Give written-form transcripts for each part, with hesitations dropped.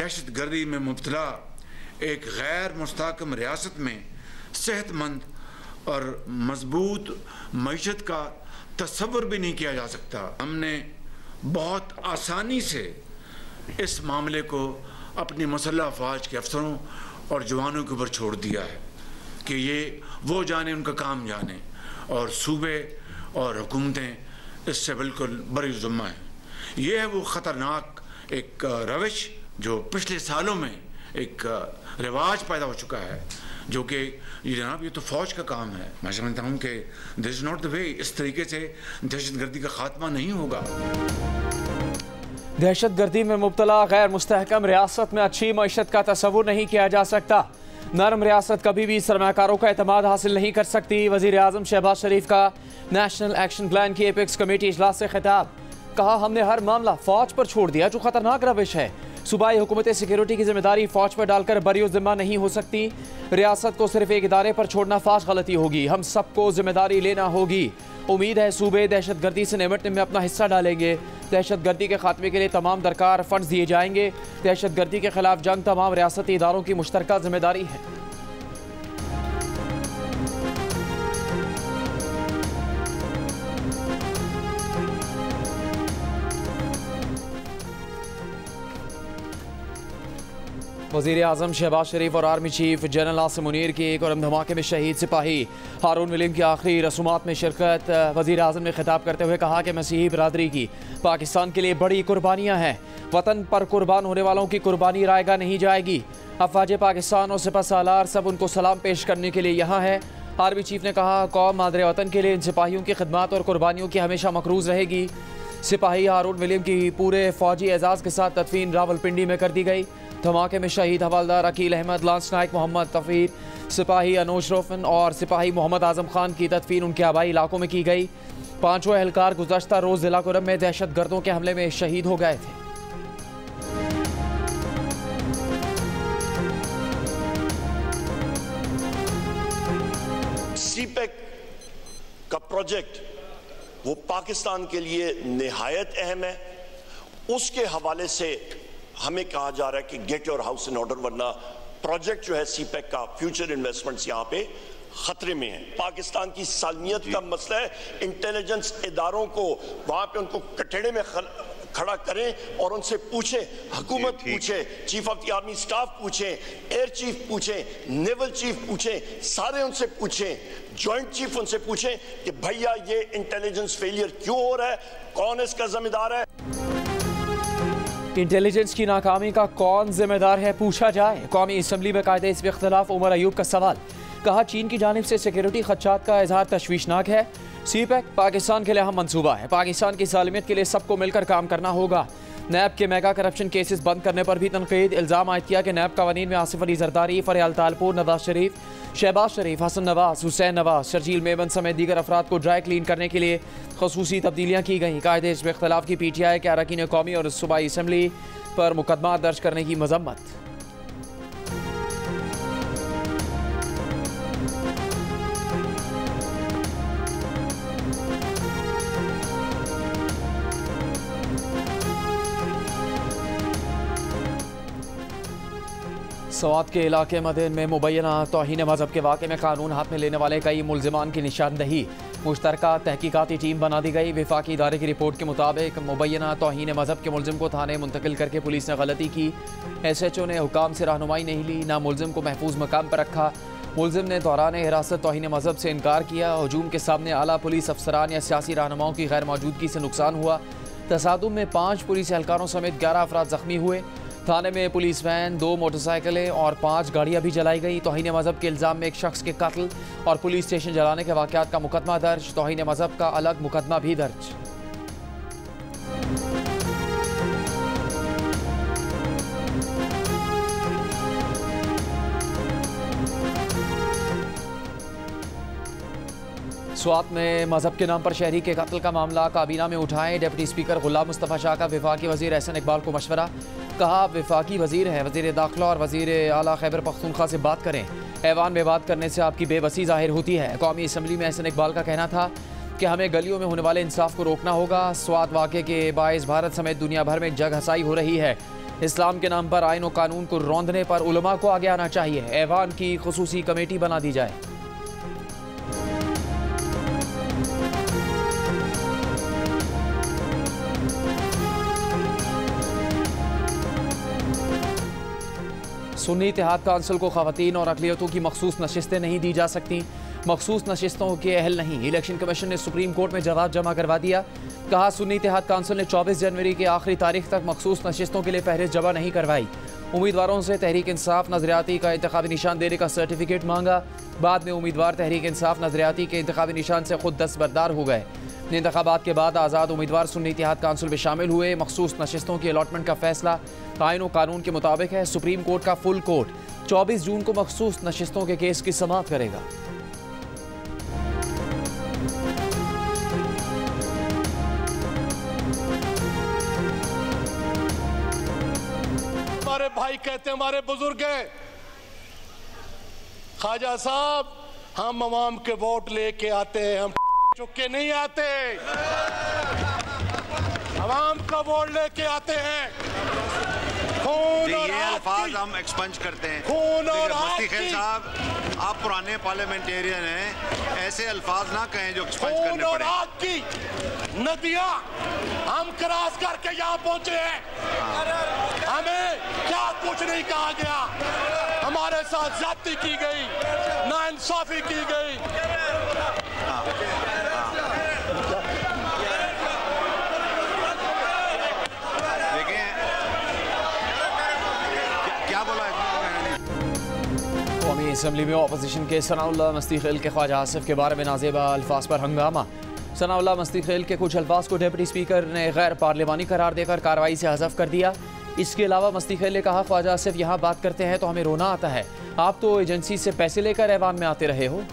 दहशत गर्दी में मुब्तला एक गैर मुस्तहकम रियासत में सेहतमंद और मजबूत मईशत का तस्वुर भी नहीं किया जा सकता। हमने बहुत आसानी से इस मामले को अपनी मुसल्लह अफवाज के अफसरों और जवानों के ऊपर छोड़ दिया है कि ये वो जाने, उनका काम जाने, और सूबे और हुकूमतें इससे बिल्कुल बरी ज़िम्मा हैं। ये है वो ख़तरनाक एक रविश जो पिछले सालों में एक रिवाज पैदा हो चुका है, जो कि ये जनाब ये तो फ़ौज का काम है। मैं समझता हूँ कि this is not the way. इस तरीके से दहशतगर्दी का खात्मा नहीं होगा। दहशतगर्दी में मुब्तला गैर मुस्तहकम रियासत में अच्छी मईशत का तस्वुर नहीं किया जा सकता। नरम रियासत कभी भी सरमाकारों का एतमाद हासिल नहीं कर सकती। वज़ीर आज़म शहबाज शरीफ का नेशनल एक्शन प्लान की एपेक्स कमेटी इजलास से खिताब। कहा, हमने हर मामला फौज पर छोड़ दिया जो खतरनाक रविश है। सूबाई हुकूमत सिक्योरिटी की जिम्मेदारी फौज पर डालकर बरी ज़िम्मा नहीं हो सकती। रियासत को सिर्फ एक इदारे पर छोड़ना फाश गलती होगी। हम सबको जिम्मेदारी लेना होगी। उम्मीद है सूबे दहशतगर्दी से निपटने में अपना हिस्सा डालेंगे। दहशतगर्दी के खात्मे के लिए तमाम दरकार फंड्स दिए जाएंगे। दहशतगर्दी के खिलाफ जंग तमाम रियासती इदारों की मुश्तरका जिम्मेदारी है। वज़ीर आज़म शहबाज शरीफ और army chief general Asim Munir की एक और धमाके में शहीद सिपाही हारून विलियम की आखिरी रसूमात में शिरकत। वज़ीर आज़म ने खिताब करते हुए कहा कि मसीही बरादरी की पाकिस्तान के लिए बड़ी कुर्बानियाँ हैं। वतन पर कुर्बान होने वालों की कुर्बानी रायगा नहीं जाएगी। अफवाज पाकिस्तान और सिपह सालार सब उनको सलाम पेश करने के लिए यहाँ है। आर्मी चीफ ने कहा, कौम मादरे वतन के लिए इन सिपाहियों की खिदमत और कुर्बानियों की हमेशा मकरूज़ रहेगी। सिपाही हारून विलियम की पूरे फौजी एजाज़ के साथ तदफीन रावलपिंडी में कर दी गई। धमाके में शहीद हवालदार अकील अहमद, लांस नायक मोहम्मद तफीर, सिपाही अनोश रोफन और सिपाही मोहम्मद आजम खान की तदफीन उनके आबाई इलाकों में की गई। पांचों एहलकार गुज़श्ता रोज़ जिला कुरम में दहशत गर्दों के हमले में शहीद हो गए थे। सीपेक का प्रोजेक्ट वो पाकिस्तान के लिए निहायत अहम है। उसके हवाले से हमें कहा जा रहा है कि get your house in order, वरना प्रोजेक्ट जो है सीपेक का फ्यूचर इन्वेस्टमेंट्स यहां पे खतरे में है। पाकिस्तान की सालमियत का मसला है। इंटेलिजेंस इदारों को वहां पे उनको कटड़े में खड़ा करें और उनसे पूछे, हुकूमत पूछे, chief of the army staff पूछे, एयर चीफ पूछे, नेवल चीफ पूछे, सारे उनसे पूछे, जॉइंट चीफ उनसे पूछे कि भैया ये इंटेलिजेंस फेलियर क्यों हो रहा है, कौन इसका जिम्मेदार है। इंटेलिजेंस की नाकामी का कौन जिम्मेदार है पूछा जाए। कौमी असम्बली में कायदे इस इख्तलाफ उमर अयूब का सवाल। कहा, चीन की जानिब से सिक्योरिटी खदशात का इजहार तशवीशनाक है। सीपैक पाकिस्तान के लिए अहम मंसूबा है। पाकिस्तान की सालमियत के लिए सबको मिलकर काम करना होगा। नैब के मेगा करप्शन केसेस बंद करने पर भी तनकीद। इल्ज़ाम आयद किया कि नैब कवानीन में आसिफ अली जरदारी, फरियाल तालपुर, नवाज शरीफ, शहबाज शरीफ, हसन नवाज, हुसैन नवाज, शर्जील मेमन समेत दीगर अफराद को ड्राई क्लीन करने के लिए खसूसी तब्दीलियाँ की गई। कायदे इस इख्तलाफ की PTI के अरकान कौमी और सूबाई असम्बली पर मुकदमा दर्ज करने की मजम्मत। सवात के इलाके मदीन में मुबैना तौहीन मजहब के वाक़े में कानून हाथ में लेने वाले कई मुल्ज़िमान की निशानदही मुश्तरका तहकीकाती टीम बना दी गई। वफाकी इदारे की रिपोर्ट के मुताबिक मुबैना तौहीन मजहब के मुल्ज़िम को थाने मुंतकिल करके पुलिस ने गलती की। SHO ने हुकाम से रहनुमाई नहीं ली, ना मुल्ज़िम को महफूज मकाम पर रखा। मुल्ज़िम ने दौरान हिरासत तौहीन मजहब से इनकार किया। हजूम के सामने आला पुलिस अफसरान या सियासी रहनुमाओं की गैर मौजूदगी से नुकसान हुआ। तसादुम में 5 पुलिस एहलकारों समेत 11 अफराद जख्मी हुए। थाने में पुलिस वैन, 2 मोटरसाइकिलें और 5 गाड़ियां भी जलाई गई। तौहीन मजहब के इल्ज़ाम में एक शख्स के कत्ल और पुलिस स्टेशन जलाने के वाक़यात का मुकदमा दर्ज। तौहीन मजहब का अलग मुकदमा भी दर्ज। स्वात में मजहब के नाम पर शहरी के कत्ल का मामला काबीना में उठाए। डिप्टी स्पीकर गुलाम मुस्तफ़ा शाह का वफाकी वज़ीर एहसन इकबाल को मशवरा। कहा, वफाकी वज़ीर है, वज़ीर दाखिला और वज़ीर आला खैबर पख्तूनख्वा से बात करें। ऐवान में बात करने से आपकी बेबसी ज़ाहिर होती है। कौमी असम्बली में एहसन इकबाल का कहना था कि हमें गलियों में होने वाले इंसाफ को रोकना होगा। स्वात वाक़े के बाइस भारत समेत दुनिया भर में जग हसाई हो रही है। इस्लाम के नाम पर आइन और कानून को रौंदने पर उलमा को आगे आना चाहिए। ऐवान की खुसूसी कमेटी बना दी जाए। सुन्नी इत्तेहाद काउंसिल को खवातीन और अक़लियतों की मखसूस नशिस्तें नहीं दी जा सकती। मखसूस नशिस्तों के अहल नहीं। इलेक्शन कमीशन ने सुप्रीम कोर्ट में जवाब जमा करवा दिया। कहा सुन्नी इत्तेहाद काउंसिल ने 24 जनवरी की आखिरी तारीख तक मखसूस नशिस्तों के लिए फहरिस्त जमा नहीं करवाई। उम्मीदवारों से तहरीक इंसाफ नजरियाती का इंतखाबी निशान देने का सर्टिफिकेट मांगा। बाद में उम्मीदवार तहरीक इंसाफ नजरियाती के इंतखाबी निशान से खुद दस्तबरदार हो गए। इंतखाबात के बाद आज़ाद उम्मीदवार सुन्नी इत्तेहाद काउंसिल में शामिल हुए। मखसूस नशिस्तों की अलॉटमेंट का फैसला आइन और कानून के मुताबिक है। सुप्रीम कोर्ट का फुल कोर्ट 24 जून को मखसूस नशिस्तों के केस की समाअत करेगा। हमारे भाई कहते हैं, हमारे बुजुर्ग हैं, ख्वाजा साहब हम अवाम के वोट लेके आते हैं, हम चुके नहीं आते, अवाम का वोट लेके आते हैं। खून और ये अल्फाज हम एक्सपंज करते हैं। खून और मुफ्ती खैल साहब, आप पुराने पार्लियामेंटेरियन हैं, ऐसे अल्फाज ना कहें जो एक्सपंज करने पड़े। आग की नदियां हम क्रॉस करके यहाँ पहुंचे हैं। हमें क्या कुछ नहीं कहा गया, हमारे साथ ज्यादती की गई, नाइंसाफी की गई। कौमी असम्बली में अपोजिशन के सनाउल्लाह मस्तीखेल के ख्वाजा आसिफ के बारे में नाजेबा अल्फाज पर हंगामा। सनाउल्लाह मस्तीखेल के कुछ अल्फाज को डिप्टी स्पीकर ने गैर पार्लिमानी करार देकर कार्रवाई से हज़फ कर दिया। इसके अलावा मस्तीखेल ने कहा, ख्वाजा आसिफ यहाँ बात करते हैं तो हमें रोना आता है, आप तो एजेंसी से पैसे लेकर ऐवान में आते रहे हो।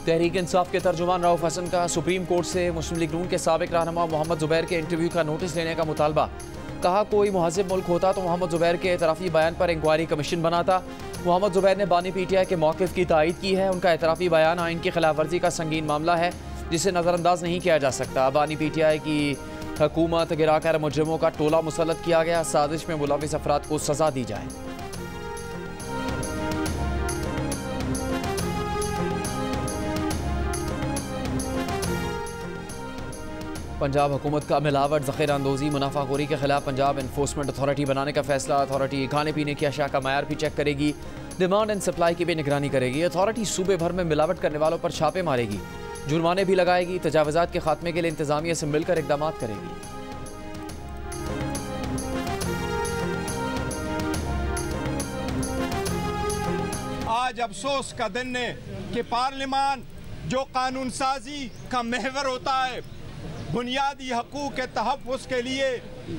तहरीक इंसाफ के तर्जुमान रऊफ हसन का सुप्रीम कोर्ट से मुस्लिम लीग नून के साबिक रहनुमा मोहम्मद जुबैर के इंटरव्यू का नोटिस लेने का मुतालबा। कहा, कोई मुहज़्ज़िब मुल्क होता तो मोहम्मद जुबैर के एतराफ़ी बयान पर इंक्वायरी कमीशन बनाता। मोहम्मद जुबैर ने बानी PTI के मौक़िफ़ की तायीद की है। उनका एतराफ़ी बयान आइन की खिलाफ वर्जी का संगीन मामला है जिसे नज़रअंदाज नहीं किया जा सकता। बानी PTI की हुकूमत गिराकर मुजरिमों का टोला मुसल्लत किया गया, साजिश में मुलविस अफराद को सज़ा दी जाए। पंजाब हुकूमत का मिलावट ज़ख़ीरा अंदोज़ी मुनाफाखोरी के खिलाफ पंजाब एनफोर्समेंट अथॉरिटी बनाने का फैसला। अथॉरिटी खाने पीने की अशिया का मयार भी चेक करेगी, डिमांड एंड सप्लाई की भी निगरानी करेगी। अथॉरिटी सूबे भर में मिलावट करने वालों पर छापे मारेगी, जुर्माने भी लगाएगी, तजावुज़ात के खात्मे के लिए इंतजामिया से मिलकर इक़दाम करेगी। आज अफसोस का दिन है कि पार्लियामान जो कानून साजी का महवर होता है, बुनियादी हकूक़ के तहफ़्फ़ुज़ के लिए,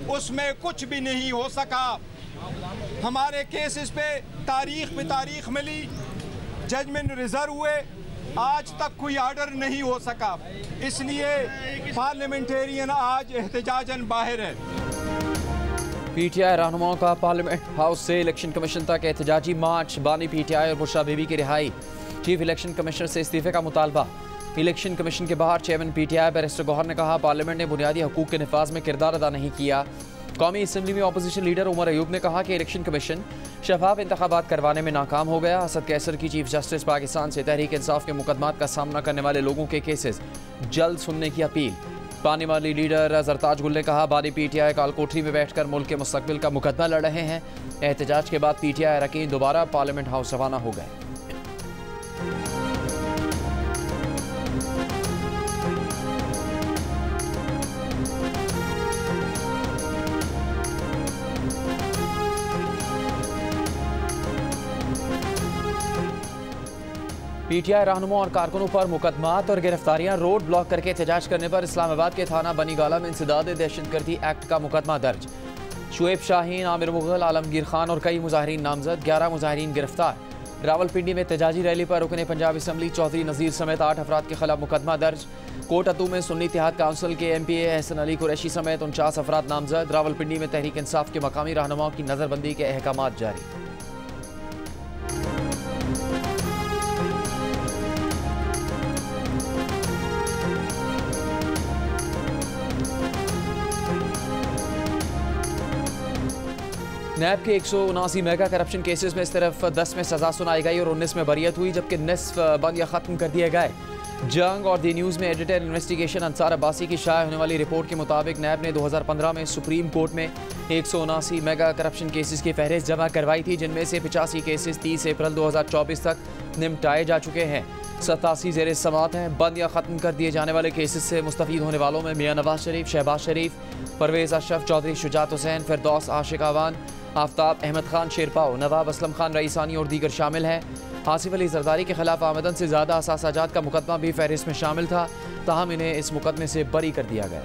उसमें कुछ भी नहीं हो सका। हमारे केसेस पे तारीख मिली, जजमेंट रिजर्व हुए, आज तक कोई आर्डर नहीं हो सका। इसलिए पार्लियामेंटेरियन आज एहतजाजन बाहर है। PTI रहनुमाओं का पार्लियामेंट हाउस से इलेक्शन कमीशन तक एहतजाजी मार्च। बानी PTI और बुशरा बीबी की रिहाई। चीफ इलेक्शन कमिश्नर से इस्तीफे का मुतालबा। इलेक्शन कमीशन के बाहर चेयरमैन PTI बैरिस्टर गौहर ने कहा, पार्लियामेंट ने बुनियादी हकूक़ के निफाज में किरदार अदा नहीं किया। कौमी असम्बली में अपोजिशन लीडर उमर अयूब ने कहा कि इलेक्शन कमीशन शफाफ इंतखाबात करवाने में नाकाम हो गया। असद कैसर की चीफ जस्टिस पाकिस्तान से तहरीक इंसाफ के मुकदमात का सामना करने वाले लोगों के केसेस जल्द सुनने की अपील। पानी वाली लीडर जरताज गुल ने कहा, बानी PTI कालकोठरी में बैठकर मुल्क के मुस्तकबिल का मुकदमा लड़ रहे हैं। एहतजाज के बाद PTI अरकान दोबारा पार्लियामेंट हाउस रवाना हो गए। PTI रहनुमा और कारकुनों पर मुकदमात और गिरफ्तारियां। रोड ब्लॉक करके एहतजाज करने पर इस्लामाबाद के थाना बनीगाला में इंसदाद दहशतगर्दी एक्ट का मुकदमा दर्ज। शुएब शाहीन, आमिर मुगल, आलमगीर खान और कई मुजाहिरीन नामजद, 11 मुजाहिरीन गिरफ्तार। रावलपिंडी में एहतजाजी रैली पर रुकने पंजाब असम्बली चौधरी नज़ीर समेत 8 अफराद के खिलाफ मुकदमा दर्ज। कोटअतू में सुन्नी इत्तेहाद काउंसिल के MPA एहसन अली कुरैशी समेत 49 अफराद नामजद। रावलपिंडी में तहरीक इंसाफ के मकामी रहनुमाओं की नज़रबंदी के अहकामात जारी। नैब के 179 मेगा करप्शन केसेस में सिर्फ 10 में सजा सुनाई गई और 19 में बरियत हुई, जबकि निस्फ बंद या ख़त्म कर दिए गए। जंग और दी न्यूज़ में एडिटर इन्वेस्टिगेशन अंसार अब्बासी की शाया होने वाली रिपोर्ट के मुताबिक नैब ने 2015 में सुप्रीम कोर्ट में 179 मेगा करप्शन केसेस की फहरिस्त जमा करवाई थी, जिनमें से 85 केसेस 30 अप्रैल 2024 तक निपटाए जा चुके हैं। 87 ज़ेर समात हैं। बंद या ख़त्म कर दिए जाने वाले केसेस से मुस्तफ़ीद होने वालों में मियाँ नवाज शरीफ, शहबाज शरीफ, परवेज़ अशरफ, चौधरी शुजात हुसैन, फिरदौस आशिक आवान, आफ्ताब अहमद खान शेरपाओ, नवाब असलम खान रईसानी और दीगर शामिल हैं। आसिफ अली जरदारी के खिलाफ आमदन से ज़्यादा असासाजात का मुकदमा भी फहरिस्त में शामिल था, ताहम इन्हें इस मुकदमे से बरी कर दिया गया।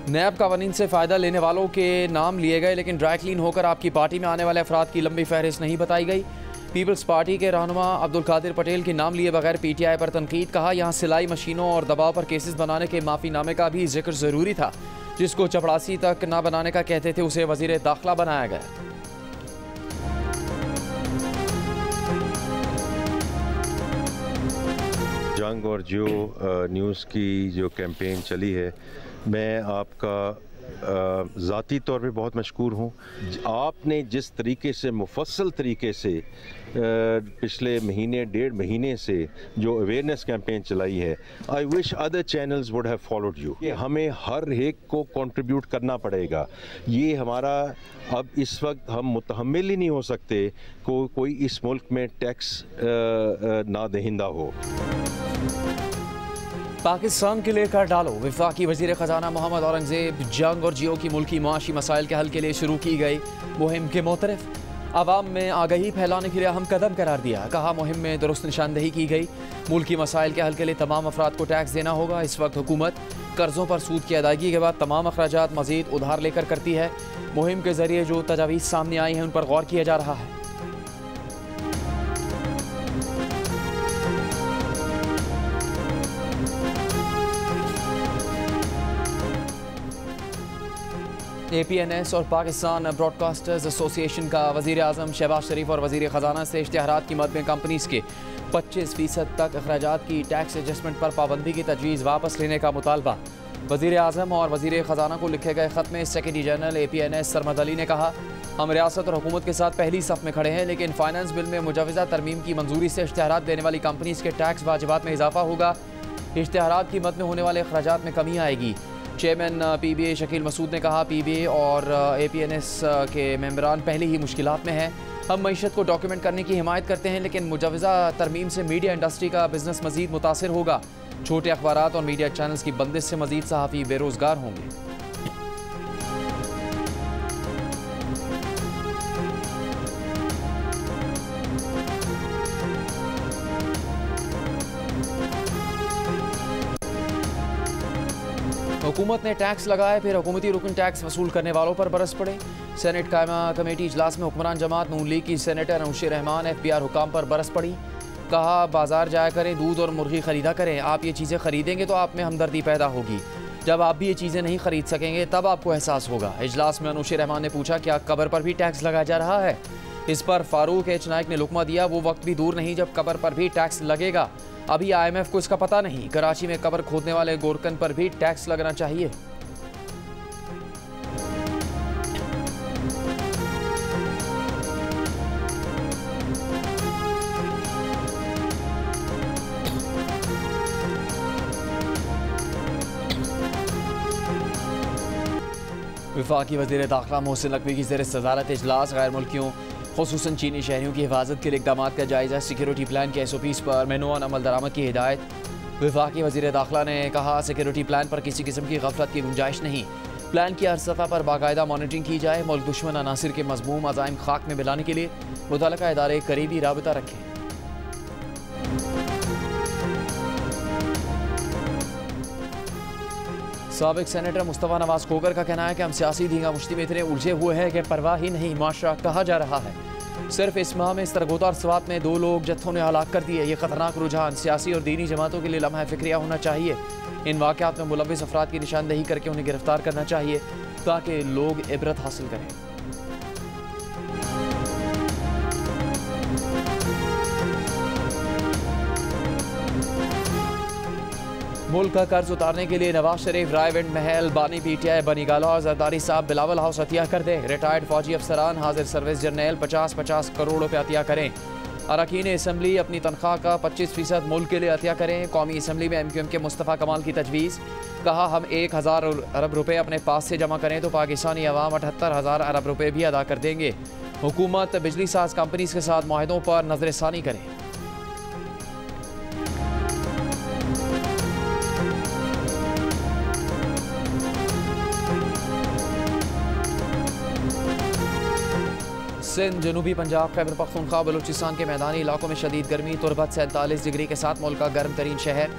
नैब कवानीन से फ़ायदा लेने वालों के नाम लिए गए, लेकिन ड्राई क्लीन होकर आपकी पार्टी में आने वाले अफराद की लंबी फहरिस्त नहीं बताई गई। पीपल्स पार्टी के रहनुमा अब्दुल कादिर पटेल के नाम लिए बगैर PTI पर तनकीद। कहा, यहाँ सिलाई मशीनों और दबाव पर केसेस बनाने के माफ़ीनामे का भी जिक्र ज़रूरी था, जिसको चपड़ासी तक ना बनाने का कहते थे उसे वज़ीर दाखिला बनाया गया। जंग और जो न्यूज़ की जो कैंपेन चली है, मैं आपका ज़ाती तौर पे बहुत मशकूर हूँ। आपने जिस तरीके से मुफस्सल तरीके से पिछले महीने 1.5 महीने से जो अवेयरनेस कैंपेन चलाई है, I wish other channels would have followed you. ये हमें हर एक को कंट्रीब्यूट करना पड़ेगा। ये हमारा अब इस वक्त हम मुतहम्मिल ही नहीं हो सकते कोई इस मुल्क में टैक्स ना दहिंदा हो। पाकिस्तान के लिए कर डालो। वफाकी वज़ीर ख़जाना मोहम्मद औरंगज़ेब जंग और जियो की मुल्की माशी मसाइल के हल के लिए शुरू की गई मुहिम के मोतरफ आवाम में आगाही फैलाने के लिए अहम कदम करार दिया। कहा, मुहिम में दुरुस्त निशानदही की गई। मुल्की मसाइल के हल के लिए तमाम अफराद को टैक्स देना होगा। इस वक्त हुकूमत कर्ज़ों पर सूद की अदायगी के बाद तमाम अखराजात मज़ीद उधार लेकर करती है। मुहिम के ज़रिए जो तजावीज़ सामने आई हैं उन पर गौर किया जा रहा है। APNS और पाकिस्तान ब्रॉडकास्टर्स एसोसिएशन का वज़ीर आज़म शहबाज शरीफ और वज़ीर ख़जाना से इश्तिहारात की मद में कंपनीज़ के 25% तक अखराजात की टैक्स एडजस्टमेंट पर पाबंदी की तजवीज़ वापस लेने का मुतालबा। वज़ीर आज़म और वज़ीर ख़जाना को लिखे गए ख़त में secretary general APNS Sarmad Ali ने कहा, हम रियासत और हुकूमत के साथ पहली सफ़ में खड़े हैं, लेकिन फाइनेंस बिल में मुजवज़ा तरमीम की मंजूरी से इश्तिहारात देने वाली कंपनीज़ के टैक्स वाजिबात में इजाफा होगा। इश्तिहारात की मद में होने वाले अखराजात में कमी आएगी। चेयरमैन PBA शकील मसूद ने कहा, PBA और APNS के मेंबरान पहले ही मुश्किलात में हैं। हम मईशत को डॉक्यूमेंट करने की हिमायत करते हैं, लेकिन मुजवज़ा तरमीम से मीडिया इंडस्ट्री का बिजनेस मज़ीद मुतासिर होगा। छोटे अखबारात और मीडिया चैनल्स की बंदिश से मज़ीद सहाफ़ी बेरोज़गार होंगे। हुकूमत ने टैक्स लगाए, फिर हुकूमती रुकन टैक्स वसूल करने वालों पर बरस पड़े। सेनेट कायमा कमेटी इजलास में हुक्मरान जमात नून लीग की सेनेटर अंशुर रहमान FBR हुकाम पर बरस पड़ी। कहा, बाजार जाया करें, दूध और मुर्गी खरीदा करें। आप ये चीज़ें खरीदेंगे तो आप में हमदर्दी पैदा होगी। जब आप भी ये चीज़ें नहीं खरीद सकेंगे तब आपको एहसास होगा। इजलास में अंशुर रहमान ने पूछा, क्या कब्र पर भी टैक्स लगाया जा रहा है? इस पर फारूक H नाइक ने लुकमा दिया, वो वक्त भी दूर नहीं जब कब्र पर भी टैक्स लगेगा। अभी IMF को इसका पता नहीं। कराची में कब्र खोदने वाले गोरकन पर भी टैक्स लगना चाहिए। वफाकी वज़ीर दाखिला मोहसिन नकवी की ज़ेर सदारत इजलास गैर मुल्कियों खुसूसन चीनी शहरियों की हिफाजत के लिए इक़दाम का जायज़ा। सिक्योरिटी प्लान के SOPs पर मैनुअल अमल दरामद की हिदायत। वफाकी वज़ीर दाखिला ने कहा, सिक्योरिटी प्लान पर किसी किस्म की गफलत की गुंजाइश नहीं। प्लान की हर सतह पर बाकायदा मॉनिटरिंग की जाए। मुल्क दुश्मन अनासिर के मज़मूम अज़ाइम खाक में मिलाने के लिए मुतल्लिका इदारे करीबी राबिता रखें। साबिक सेनेटर मुस्तफ़ा नवाज खोगर का कहना है कि हम सियासी धींगा मुश्ती में इतने उलझे हुए हैं कि परवाह ही नहीं माशरा कहा जा रहा है। सिर्फ इस माह में सरगोदा और स्वात में 2 लोग जत्थों ने हलाक कर दिए। ये खतरनाक रुझान सियासी और दीनी जमातों के लिए लम्हा फिक्रिया होना चाहिए। इन वाक़यात में मुलव्विस अफराद की निशानदही करके उन्हें गिरफ्तार करना चाहिए ताकि लोग इबरत हासिल करें। मुल्क का कर्ज उतारने के लिए नवाज शरीफ रायविंड महल बानी PTI बनी गाला और जरदारी साहब बिलावल हाउस अतिया कर दें। रिटायर्ड फौजी अफसरान हाजिर सर्विस जर्नल 50-50 करोड़ रुपये अतिया करें। अरकान असम्बली अपनी तनख्वाह का 25% मुल्क के लिए अतिया करें। कौमी असम्बली में MQM के मुस्तफ़ा कमाल की तजवीज़, कहा हम 1000 अरब रुपये अपने पास से जमा करें तो पाकिस्तानी अवाम 78,000 अरब रुपये भी अदा कर देंगे। हुकूमत बिजली साज कंपनीज के साथ माहिदों पर नजरसानी करे। सिंध, जनूबी पंजाब, खैबर पख्तूनख्वा, बलूचिस्तान के मैदानी इलाकों में शदीद गर्मी। तुरबत 47 डिग्री के साथ मुल्क का गर्म तरीन शहर।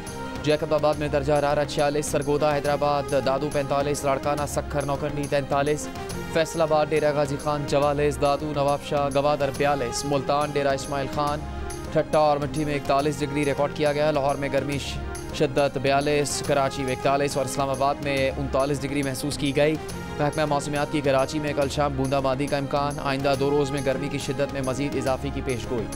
जैकबाबाद में दर्जा हरारत 46, सरगोदा, हैदराबाद, दादू 45, लाड़काना, सक्खर, नौकंडी 43, फैसलाबाद, डेरा गाजी खान 44, दादू, नवाबशाह, गवादर 42, मुल्तान, डेरा इस्माइल खान, ठट्टा और मिट्टी में 41 डिग्री रिकॉर्ड किया गया। लाहौर में गर्मी शिद्दत 42, कराची में 41 और इस्लामाबाद में 39 डिग्री महसूस की गई। महकमा मौसमियात की कराची में कल शाम बूंदाबांदी का इम्कान। आइंदा 2 रोज़ में गर्मी की शिद्दत में मजीद इजाफे की पेशगोई।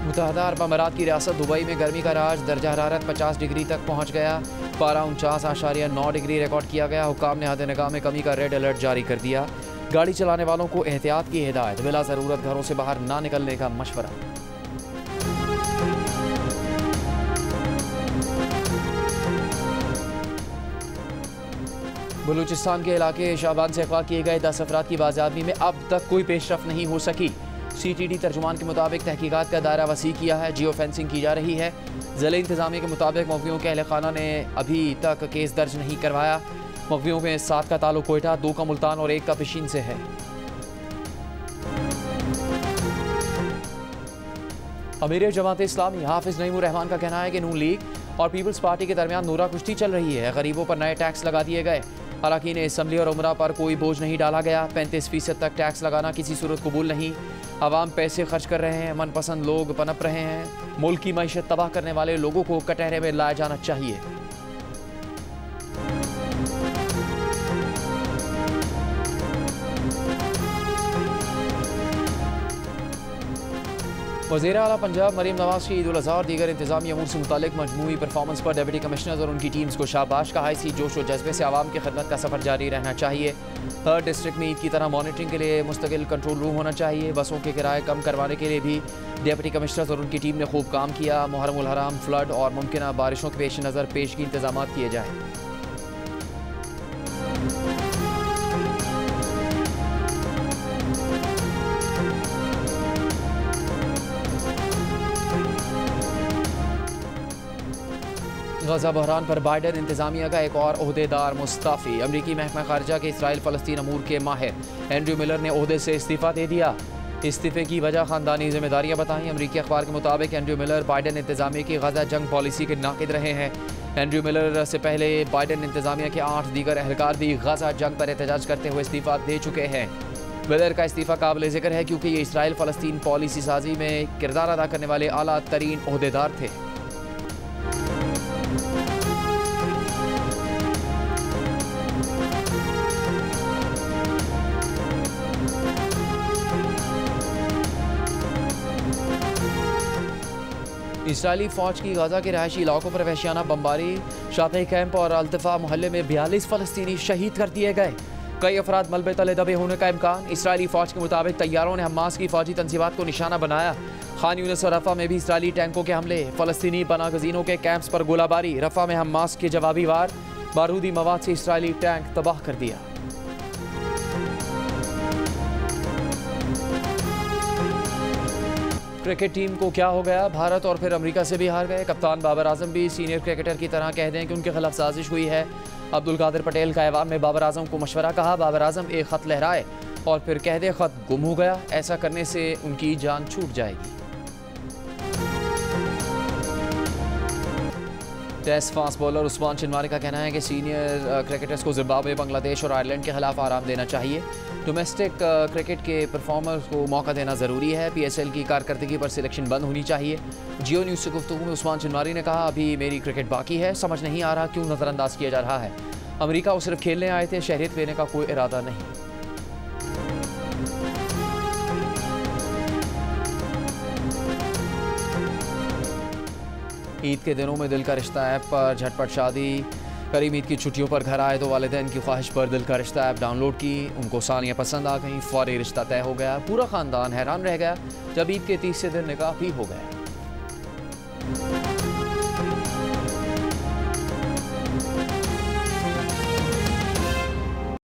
मुत्तहदा अरब अमारात की रियासत दुबई में गर्मी का राज। दर्जा हरारत 50 डिग्री तक पहुँच गया। पारा 49.9 डिग्री रिकॉर्ड किया गया। हुक्काम ने हद निगाह में कमी का रेड अलर्ट जारी कर दिया। गाड़ी चलाने वालों को एहतियात की हिदायत, बिला ज़रूरत घरों से बाहर ना निकलने का मशवरा। बलूचिस्तान के इलाके शाबान से अगवा किए गए 10 अफराद की बाज़ाबी में अब तक कोई पेशरफ नहीं हो सकी। CTD तर्जुमान के मुताबिक तहकीकात का दायरा वसी किया है। जियो फेंसिंग की जा रही है। ज़िले इंतज़ामिया के मुताबिक मौक़ियों के अहल खाना ने अभी तक केस दर्ज नहीं करवाया। मौक़ियों में 7 का ताल्लुक कोयटा, 2 का मुल्तान और 1 का पिशीन से है। अमीर जमात इस्लामी हाफिज नईमुर रहमान का कहना है कि नून लीग और पीपल्स पार्टी के दरमियान नूरा कुश्ती चल रही है। गरीबों पर नए टैक्स लगा दिए गए। अरकान असम्बली और उमरा पर कोई बोझ नहीं डाला गया। 35% तक टैक्स लगाना किसी सूरत कबूल नहीं। आवाम पैसे खर्च कर रहे हैं, मनपसंद लोग पनप रहे हैं। मुल्क की मईशत तबाह करने वाले लोगों को कटहरे में लाया जाना चाहिए। वज़ीर आला पंजाब मरीम नवाज की ईद उल अज़हा और दीगर इंतज़ामी अमूर से मुतालिक मजमूई परफॉर्मेंस पर डिप्टी कमिश्नर्स और उनकी टीम्स को शाबाश कहा। इसी जोश व जज्बे से आवाम की खिदमत का सफ़र जारी रहना चाहिए। हर डिस्ट्रिक्ट में ईद की तरह मॉनिटरिंग के लिए मुस्तकिल कंट्रोल रूम होना चाहिए। बसों के किराए कम करवाने के लिए भी डिप्टी कमिश्नर्स और उनकी टीम ने खूब काम किया। मुहर्रम उल हराम, फ्लड और मुमकिन बारिशों के पेश नज़र पेशगी इंतजाम किए जाएँ। गजा बहरान पर बाइडन इंतजामिया का एक और ओहदेदार मुस्तफ़ी। अमरीकी महकमा खारजा के इसराइल फ़लस्तीन अमूर के माहिर एंड्रयू मिलर ने ओहदे से इस्तीफ़ा दे दिया। इस्तीफ़े की वजह ख़ानदानी जिम्मेदारियाँ बताईं। अमरीकी अखबार के मुताबिक एंड्रयू मिलर बाइडन इंतजामिया की गजा जंग पॉलिसी के नाक़िद रहे हैं। एंड्रयू मिलर से पहले बाइडन इंतजामिया के 8 दीगर एहलकार भी गजा जंग पर एहतजाज करते हुए इस्तीफ़ा दे चुके हैं। मिलर का इस्तीफ़ा काबिल ज़िक्र है क्योंकि ये इसराइल फ़लस्तीन पॉलिसी साजी में किरदार अदा करने वाले आला तरीन ओहदेदार थे। इसराइली फ़ौज की गाज़ा के रहायशी इलाकों पर वहशियाना बमबारी। शाती कैंप और अल्तफ़ा मोहल्ले में 42 फ़लस्तीनी शहीद कर दिए गए। कई अफराद मलबे तले दबे होने का इम्कान। इसराइली फ़ौज के मुताबिक तैयारों ने हमास की फ़ौजी तंजीबात को निशाना बनाया। खान यूनिस और रफ़ा में भी इसराइली टैंकों के हमले। फ़लस्तीनी पनागज़ीनों के कैंप्स पर गोलाबारी। रफ़ा में हमास के जवाबी वार। बारूदी मवाद से इसराइली टैंक तबाह कर दिया। क्रिकेट टीम को क्या हो गया? भारत और फिर अमेरिका से भी हार गए। कप्तान बाबर आजम भी सीनियर क्रिकेटर की तरह कह दें कि उनके खिलाफ साजिश हुई है। अब्दुल कादिर पटेल का ऐवान में बाबर आजम को मशवरा। कहा बाबर आजम एक ख़त लहराए और फिर कह दे ख़त गुम हो गया। ऐसा करने से उनकी जान छूट जाएगी। टेस्ट फास्ट बॉलर उस्मान चिनवारी का कहना है कि सीनियर क्रिकेटर्स को जिम्बाब्वे, बांग्लादेश और आयरलैंड के खिलाफ आराम देना चाहिए। डोमेस्टिक क्रिकेट के परफॉर्मर्स को मौका देना ज़रूरी है। PSL की कारकर्दगी पर सिलेक्शन बंद होनी चाहिए। जियो न्यूज़ से गुफ्तगू में उस्मान चिनवारी ने कहा, अभी मेरी क्रिकेट बाकी है, समझ नहीं आ रहा क्यों नज़रअंदाज किया जा रहा है। अमेरिका वो सिर्फ खेलने आए थे, शहरियत लेने का कोई इरादा नहीं। ईद के दिनों में दिल का रिश्ता ऐप पर झटपट शादी। करीब ईद की छुट्टियों पर घर आए तो वालिदैन की ख्वाहिश पर दिल का रिश्ता ऐप डाउनलोड की। उनको सानियाँ पसंद आ गईं, फौरी रिश्ता तय हो गया। पूरा ख़ानदान हैरान रह गया जब ईद के तीसरे दिन निकाह भी हो गया।